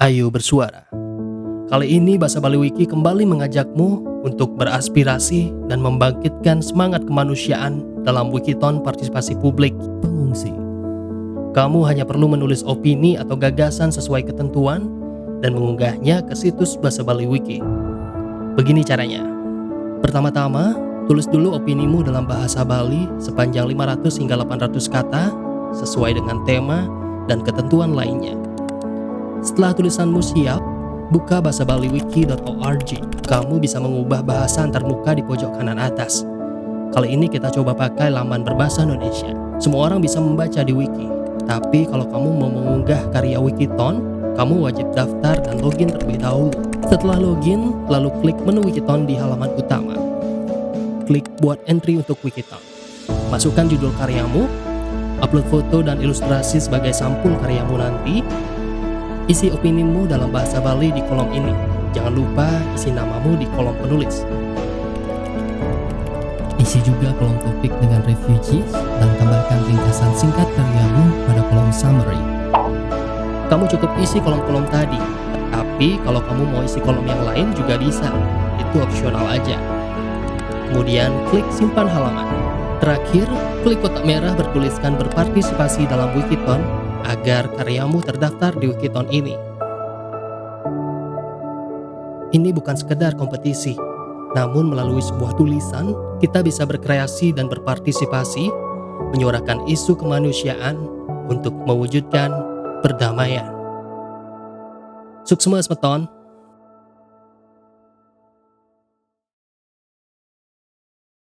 Ayo bersuara. Kali ini Bahasa Bali Wiki kembali mengajakmu untuk beraspirasi dan membangkitkan semangat kemanusiaan dalam Wikiton partisipasi publik pengungsi. Kamu hanya perlu menulis opini atau gagasan sesuai ketentuan dan mengunggahnya ke situs Bahasa Bali Wiki. Begini caranya. Pertama-tama, tulis dulu opinimu dalam bahasa Bali sepanjang 500 hingga 800 kata sesuai dengan tema dan ketentuan lainnya. Setelah tulisanmu siap, buka bahasabaliwiki.org. Kamu bisa mengubah bahasa antarmuka di pojok kanan atas. Kali ini kita coba pakai laman berbahasa Indonesia. Semua orang bisa membaca di wiki. Tapi kalau kamu mau mengunggah karya Wikiton, kamu wajib daftar dan login terlebih dahulu. Setelah login, lalu klik menu Wikiton di halaman utama. Klik buat entry untuk Wikiton. Masukkan judul karyamu, upload foto dan ilustrasi sebagai sampul karyamu nanti. Isi opinimu dalam bahasa Bali di kolom ini. Jangan lupa isi namamu di kolom penulis. Isi juga kolom topik dengan refugees dan tambahkan ringkasan singkat karyamu pada kolom summary. Kamu cukup isi kolom-kolom tadi, tapi kalau kamu mau isi kolom yang lain juga bisa. Itu opsional aja. Kemudian klik simpan halaman. Terakhir, klik kotak merah bertuliskan berpartisipasi dalam Wikiton agar karyamu terdaftar di Wikiton ini. Ini bukan sekedar kompetisi, namun melalui sebuah tulisan, kita bisa berkreasi dan berpartisipasi, menyuarakan isu kemanusiaan untuk mewujudkan perdamaian. Sukses Meton!